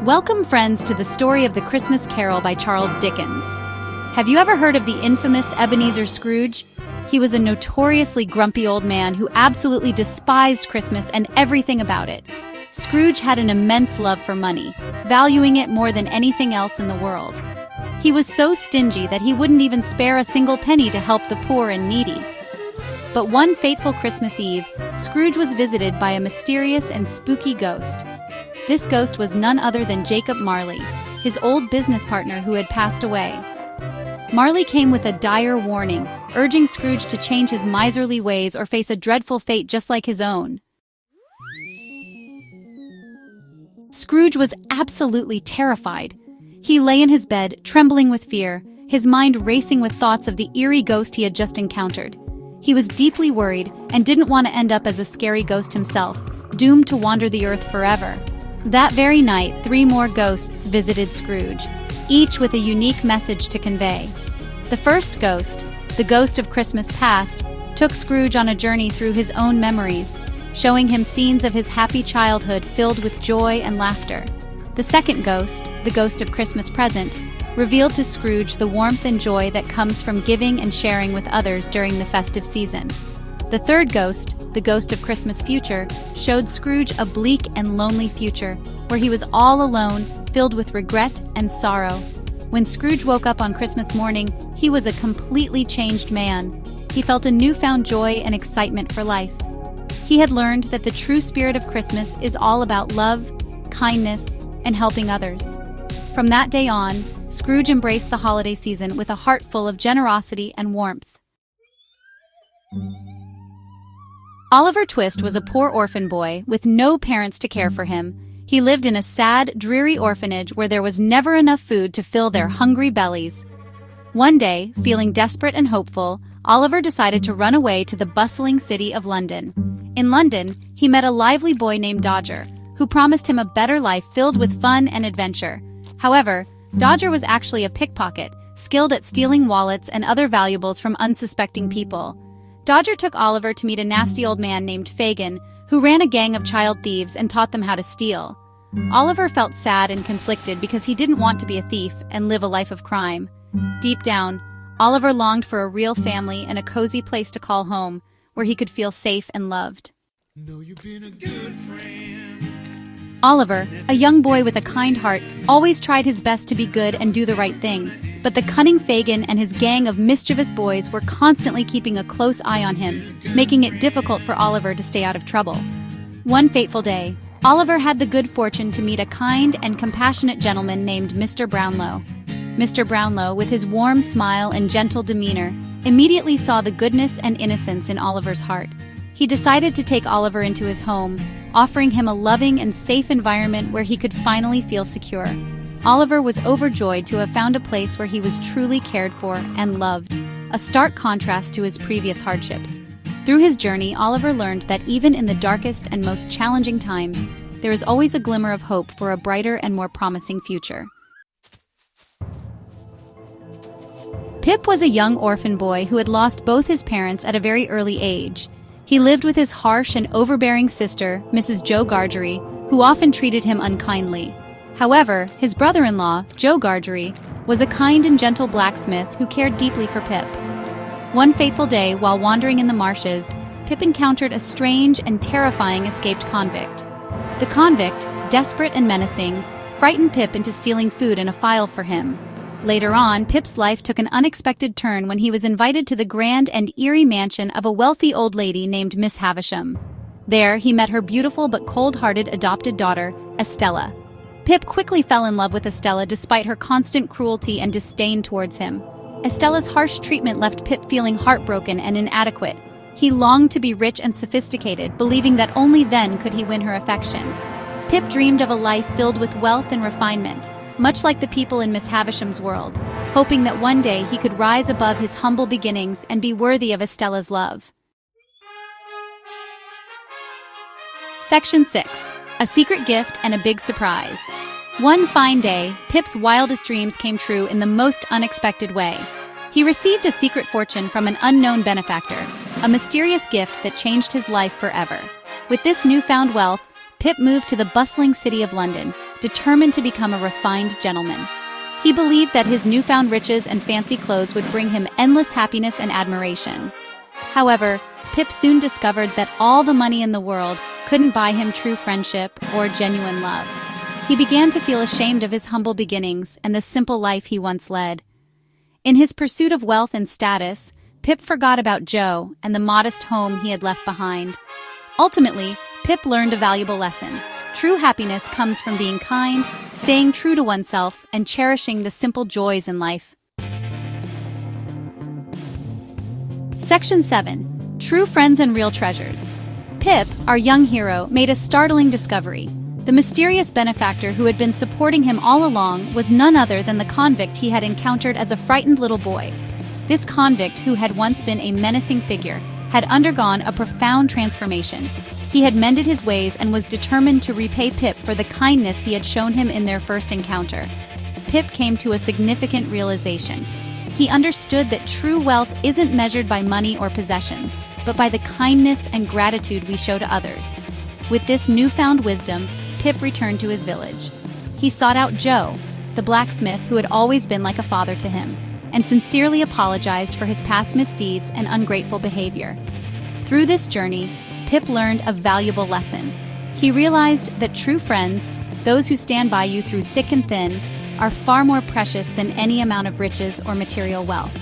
Welcome, friends, to the story of the Christmas Carol by Charles Dickens. Have you ever heard of the infamous Ebenezer Scrooge? He was a notoriously grumpy old man who absolutely despised Christmas and everything about it. Scrooge had an immense love for money, valuing it more than anything else in the world. He was so stingy that he wouldn't even spare a single penny to help the poor and needy. But one fateful Christmas Eve, Scrooge was visited by a mysterious and spooky ghost. This ghost was none other than Jacob Marley, his old business partner who had passed away. Marley came with a dire warning, urging Scrooge to change his miserly ways or face a dreadful fate just like his own. Scrooge was absolutely terrified. He lay in his bed, trembling with fear, his mind racing with thoughts of the eerie ghost he had just encountered. He was deeply worried and didn't want to end up as a scary ghost himself, doomed to wander the earth forever. That very night, 3 more ghosts visited Scrooge, each with a unique message to convey. The first ghost, the ghost of Christmas past, took Scrooge on a journey through his own memories, showing him scenes of his happy childhood filled with joy and laughter. The second ghost, the ghost of Christmas present, revealed to Scrooge the warmth and joy that comes from giving and sharing with others during the festive season. The third ghost, the ghost of Christmas future, showed Scrooge a bleak and lonely future, where he was all alone, filled with regret and sorrow. When Scrooge woke up on Christmas morning, he was a completely changed man. He felt a newfound joy and excitement for life. He had learned that the true spirit of Christmas is all about love, kindness, and helping others. From that day on, Scrooge embraced the holiday season with a heart full of generosity and warmth. Oliver Twist was a poor orphan boy with no parents to care for him. He lived in a sad, dreary orphanage where there was never enough food to fill their hungry bellies. One day, feeling desperate and hopeful, Oliver decided to run away to the bustling city of London. In London, he met a lively boy named Dodger, who promised him a better life filled with fun and adventure. However, Dodger was actually a pickpocket, skilled at stealing wallets and other valuables from unsuspecting people. Dodger took Oliver to meet a nasty old man named Fagin, who ran a gang of child thieves and taught them how to steal. Oliver felt sad and conflicted because he didn't want to be a thief and live a life of crime. Deep down, Oliver longed for a real family and a cozy place to call home, where he could feel safe and loved. Know you've been a good friend. Oliver, a young boy with a kind heart, always tried his best to be good and do the right thing. But the cunning Fagin and his gang of mischievous boys were constantly keeping a close eye on him, making it difficult for Oliver to stay out of trouble. One fateful day, Oliver had the good fortune to meet a kind and compassionate gentleman named Mr. Brownlow. Mr. Brownlow, with his warm smile and gentle demeanor, immediately saw the goodness and innocence in Oliver's heart. He decided to take Oliver into his home, offering him a loving and safe environment where he could finally feel secure. Oliver was overjoyed to have found a place where he was truly cared for and loved, a stark contrast to his previous hardships. Through his journey, Oliver learned that even in the darkest and most challenging times, there is always a glimmer of hope for a brighter and more promising future. Pip was a young orphan boy who had lost both his parents at a very early age. He lived with his harsh and overbearing sister, Mrs. Joe Gargery, who often treated him unkindly. However, his brother-in-law, Joe Gargery, was a kind and gentle blacksmith who cared deeply for Pip. One fateful day, while wandering in the marshes, Pip encountered a strange and terrifying escaped convict. The convict, desperate and menacing, frightened Pip into stealing food in a file for him. Later on, Pip's life took an unexpected turn when he was invited to the grand and eerie mansion of a wealthy old lady named Miss Havisham. There, he met her beautiful but cold-hearted adopted daughter, Estella. Pip quickly fell in love with Estella despite her constant cruelty and disdain towards him. Estella's harsh treatment left Pip feeling heartbroken and inadequate. He longed to be rich and sophisticated, believing that only then could he win her affection. Pip dreamed of a life filled with wealth and refinement, much like the people in Miss Havisham's world, hoping that one day he could rise above his humble beginnings and be worthy of Estella's love. Section 6. A Secret Gift and a Big Surprise. One fine day, Pip's wildest dreams came true in the most unexpected way. He received a secret fortune from an unknown benefactor, a mysterious gift that changed his life forever. With this newfound wealth, Pip moved to the bustling city of London, determined to become a refined gentleman. He believed that his newfound riches and fancy clothes would bring him endless happiness and admiration. However, Pip soon discovered that all the money in the world couldn't buy him true friendship or genuine love. He began to feel ashamed of his humble beginnings and the simple life he once led. In his pursuit of wealth and status, Pip forgot about Joe and the modest home he had left behind. Ultimately, Pip learned a valuable lesson. True happiness comes from being kind, staying true to oneself, and cherishing the simple joys in life. Section 7. True Friends and Real Treasures. Pip, our young hero, made a startling discovery. The mysterious benefactor who had been supporting him all along was none other than the convict he had encountered as a frightened little boy. This convict, who had once been a menacing figure, had undergone a profound transformation. He had mended his ways and was determined to repay Pip for the kindness he had shown him in their first encounter. Pip came to a significant realization. He understood that true wealth isn't measured by money or possessions, but by the kindness and gratitude we show to others. With this newfound wisdom, Pip returned to his village. He sought out Joe, the blacksmith who had always been like a father to him, and sincerely apologized for his past misdeeds and ungrateful behavior. Through this journey, Pip learned a valuable lesson. He realized that true friends, those who stand by you through thick and thin, are far more precious than any amount of riches or material wealth.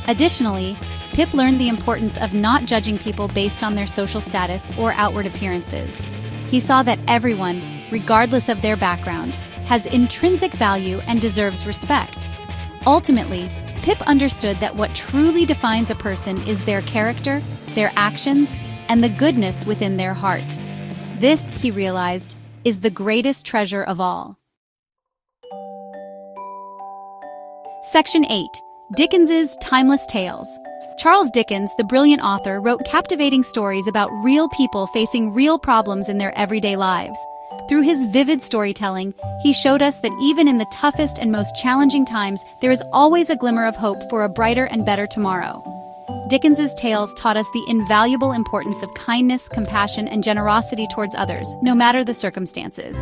Additionally, Pip learned the importance of not judging people based on their social status or outward appearances. He saw that everyone, regardless of their background, has intrinsic value and deserves respect. Ultimately, Pip understood that what truly defines a person is their character, their actions, and the goodness within their heart. This, he realized, is the greatest treasure of all. Section 8. Dickens's Timeless Tales. Charles Dickens, the brilliant author, wrote captivating stories about real people facing real problems in their everyday lives. Through his vivid storytelling, he showed us that even in the toughest and most challenging times, there is always a glimmer of hope for a brighter and better tomorrow. Dickens's tales taught us the invaluable importance of kindness, compassion, and generosity towards others, no matter the circumstances.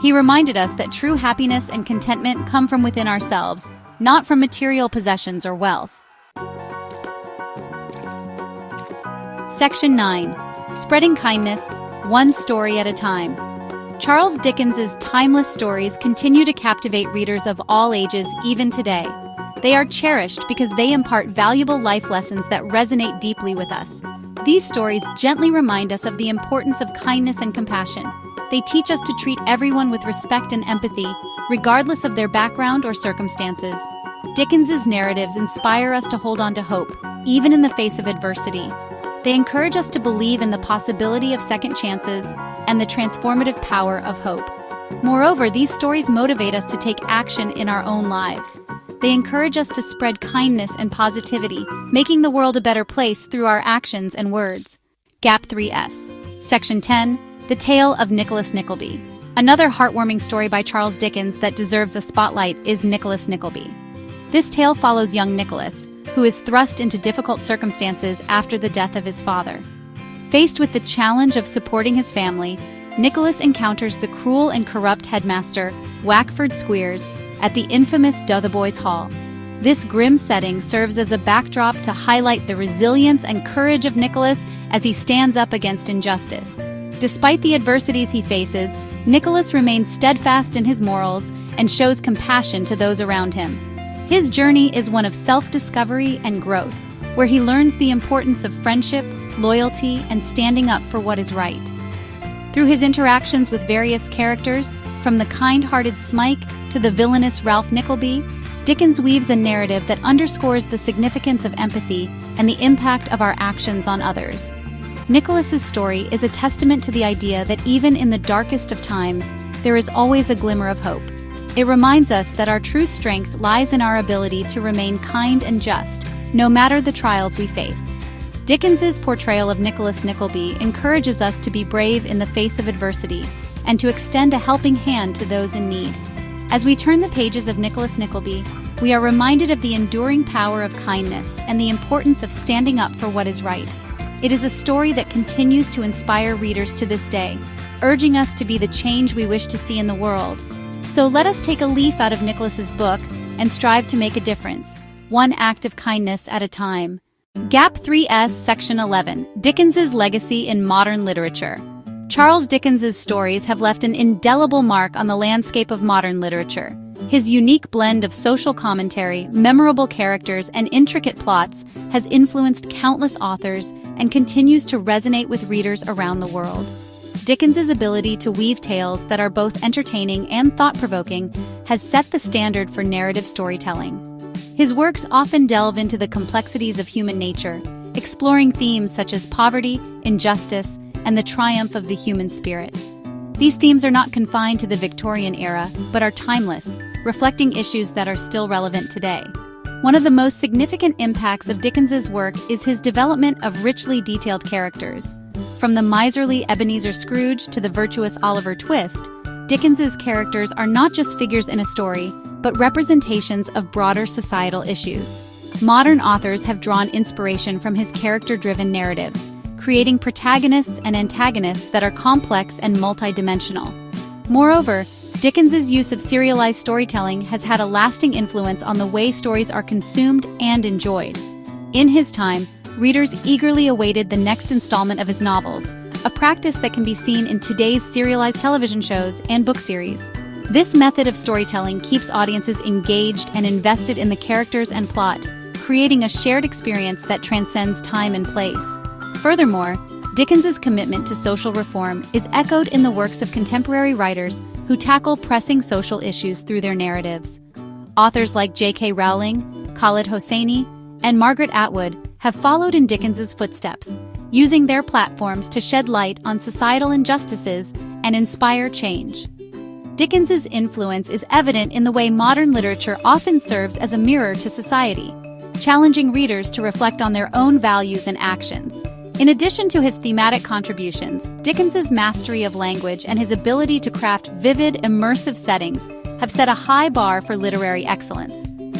He reminded us that true happiness and contentment come from within ourselves, not from material possessions or wealth. Section 9. Spreading Kindness, One Story at a Time. Charles Dickens's timeless stories continue to captivate readers of all ages even today. They are cherished because they impart valuable life lessons that resonate deeply with us. These stories gently remind us of the importance of kindness and compassion. They teach us to treat everyone with respect and empathy, regardless of their background or circumstances. Dickens's narratives inspire us to hold on to hope, even in the face of adversity. They encourage us to believe in the possibility of second chances and the transformative power of hope. Moreover, these stories motivate us to take action in our own lives. They encourage us to spread kindness and positivity, making the world a better place through our actions and words. Gap 3S. Section 10. The Tale of Nicholas Nickleby. Another heartwarming story by Charles Dickens that deserves a spotlight is Nicholas Nickleby. This tale follows young Nicholas, who is thrust into difficult circumstances after the death of his father. Faced with the challenge of supporting his family, Nicholas encounters the cruel and corrupt headmaster, Wackford Squeers, at the infamous Dotheboys Hall. This grim setting serves as a backdrop to highlight the resilience and courage of Nicholas as he stands up against injustice. Despite the adversities he faces, Nicholas remains steadfast in his morals and shows compassion to those around him. His journey is one of self-discovery and growth, where he learns the importance of friendship, loyalty, and standing up for what is right. Through his interactions with various characters, from the kind-hearted Smike to the villainous Ralph Nickleby, Dickens weaves a narrative that underscores the significance of empathy and the impact of our actions on others. Nicholas's story is a testament to the idea that even in the darkest of times, there is always a glimmer of hope. It reminds us that our true strength lies in our ability to remain kind and just, no matter the trials we face. Dickens's portrayal of Nicholas Nickleby encourages us to be brave in the face of adversity and to extend a helping hand to those in need. As we turn the pages of Nicholas Nickleby, we are reminded of the enduring power of kindness and the importance of standing up for what is right. It is a story that continues to inspire readers to this day, urging us to be the change we wish to see in the world, So let us take a leaf out of Nicholas's book and strive to make a difference, one act of kindness at a time. Gap 3S, Section 11, Dickens's Legacy in Modern Literature. Charles Dickens's stories have left an indelible mark on the landscape of modern literature. His unique blend of social commentary, memorable characters, and intricate plots has influenced countless authors and continues to resonate with readers around the world. Dickens's ability to weave tales that are both entertaining and thought-provoking has set the standard for narrative storytelling. His works often delve into the complexities of human nature, exploring themes such as poverty, injustice, and the triumph of the human spirit. These themes are not confined to the Victorian era, but are timeless, reflecting issues that are still relevant today. One of the most significant impacts of Dickens's work is his development of richly detailed characters. From the miserly Ebenezer Scrooge to the virtuous Oliver Twist, Dickens's characters are not just figures in a story, but representations of broader societal issues. Modern authors have drawn inspiration from his character-driven narratives, creating protagonists and antagonists that are complex and multidimensional. Moreover, Dickens's use of serialized storytelling has had a lasting influence on the way stories are consumed and enjoyed. In his time, readers eagerly awaited the next installment of his novels, a practice that can be seen in today's serialized television shows and book series. This method of storytelling keeps audiences engaged and invested in the characters and plot, creating a shared experience that transcends time and place. Furthermore, Dickens's commitment to social reform is echoed in the works of contemporary writers who tackle pressing social issues through their narratives. Authors like J.K. Rowling, Khaled Hosseini, and Margaret Atwood have followed in Dickens's footsteps, using their platforms to shed light on societal injustices and inspire change. Dickens's influence is evident in the way modern literature often serves as a mirror to society, challenging readers to reflect on their own values and actions. In addition to his thematic contributions, Dickens's mastery of language and his ability to craft vivid, immersive settings have set a high bar for literary excellence.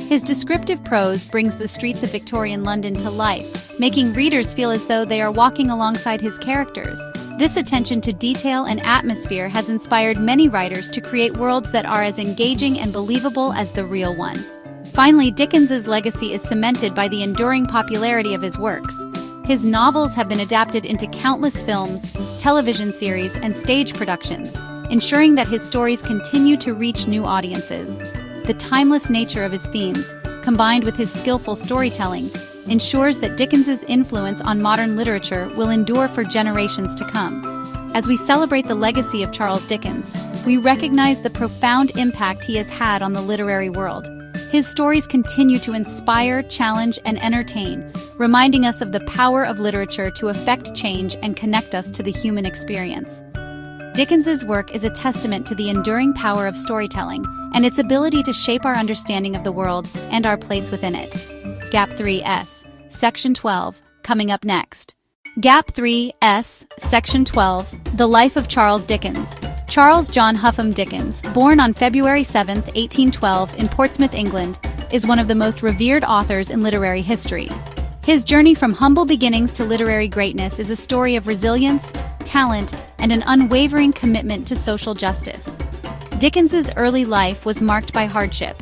His descriptive prose brings the streets of Victorian London to life, making readers feel as though they are walking alongside his characters. This attention to detail and atmosphere has inspired many writers to create worlds that are as engaging and believable as the real one. Finally, Dickens's legacy is cemented by the enduring popularity of his works. His novels have been adapted into countless films, television series, and stage productions, ensuring that his stories continue to reach new audiences. The timeless nature of his themes, combined with his skillful storytelling, ensures that Dickens's influence on modern literature will endure for generations to come. As we celebrate the legacy of Charles Dickens, we recognize the profound impact he has had on the literary world. His stories continue to inspire, challenge, and entertain, reminding us of the power of literature to affect change and connect us to the human experience. Dickens's work is a testament to the enduring power of storytelling and its ability to shape our understanding of the world and our place within it. Gap 3S, Section 12, coming up next. Gap 3S, Section 12, The Life of Charles Dickens. Charles John Huffam Dickens, born on February 7, 1812, in Portsmouth, England, is one of the most revered authors in literary history. His journey from humble beginnings to literary greatness is a story of resilience, talent, and an unwavering commitment to social justice. Dickens's early life was marked by hardship.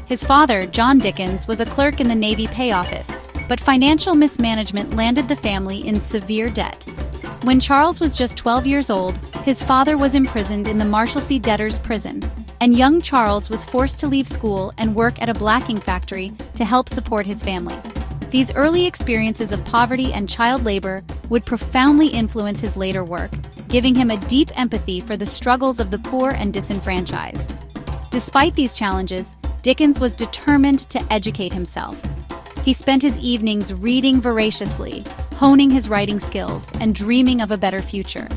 His father, John Dickens, was a clerk in the Navy Pay Office, but financial mismanagement landed the family in severe debt. When Charles was just 12 years old, his father was imprisoned in the Marshalsea debtors' prison, and young Charles was forced to leave school and work at a blacking factory to help support his family. These early experiences of poverty and child labor would profoundly influence his later work, giving him a deep empathy for the struggles of the poor and disenfranchised. Despite these challenges, Dickens was determined to educate himself. He spent his evenings reading voraciously, honing his writing skills, and dreaming of a better future.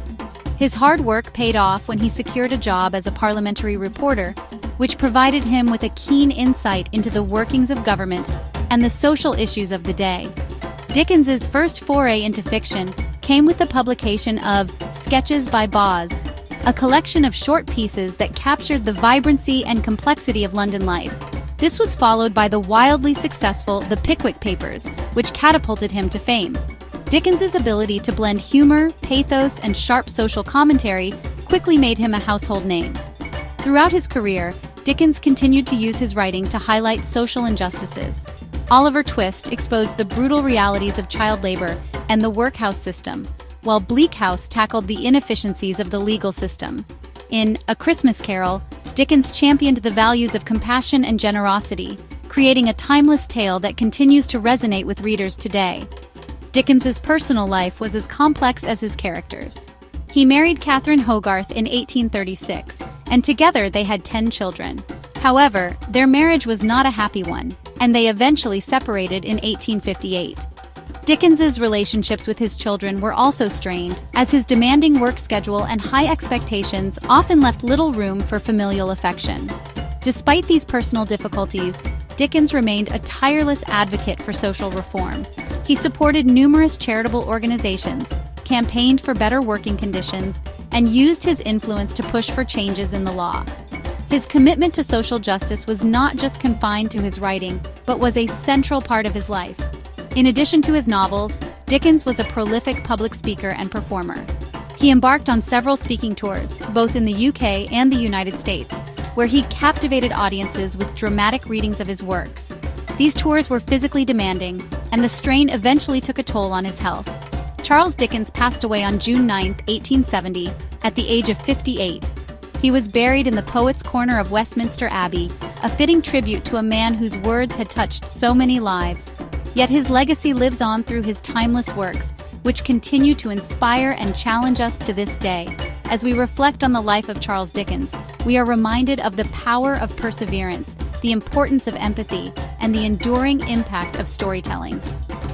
His hard work paid off when he secured a job as a parliamentary reporter, which provided him with a keen insight into the workings of government and the social issues of the day. Dickens's first foray into fiction came with the publication of Sketches by Boz, a collection of short pieces that captured the vibrancy and complexity of London life. This was followed by the wildly successful The Pickwick Papers, which catapulted him to fame. Dickens's ability to blend humor, pathos, and sharp social commentary quickly made him a household name. Throughout his career, Dickens continued to use his writing to highlight social injustices. Oliver Twist exposed the brutal realities of child labor and the workhouse system, while Bleak House tackled the inefficiencies of the legal system. In A Christmas Carol, Dickens championed the values of compassion and generosity, creating a timeless tale that continues to resonate with readers today. Dickens's personal life was as complex as his characters. He married Catherine Hogarth in 1836, and together they had 10 children. However, their marriage was not a happy one, and they eventually separated in 1858. Dickens's relationships with his children were also strained, as his demanding work schedule and high expectations often left little room for familial affection. Despite these personal difficulties, Dickens remained a tireless advocate for social reform. He supported numerous charitable organizations, campaigned for better working conditions, and used his influence to push for changes in the law. His commitment to social justice was not just confined to his writing, but was a central part of his life. In addition to his novels, Dickens was a prolific public speaker and performer. He embarked on several speaking tours, both in the UK and the United States, where he captivated audiences with dramatic readings of his works. These tours were physically demanding, and the strain eventually took a toll on his health. Charles Dickens passed away on June 9, 1870, at the age of 58. He was buried in the Poets' Corner of Westminster Abbey, a fitting tribute to a man whose words had touched so many lives. Yet his legacy lives on through his timeless works, which continue to inspire and challenge us to this day. As we reflect on the life of Charles Dickens, we are reminded of the power of perseverance, the importance of empathy, and the enduring impact of storytelling.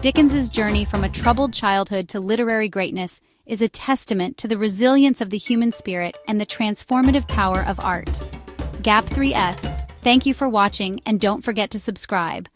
Dickens's journey from a troubled childhood to literary greatness is a testament to the resilience of the human spirit and the transformative power of art. Gap 3S, thank you for watching, and don't forget to subscribe.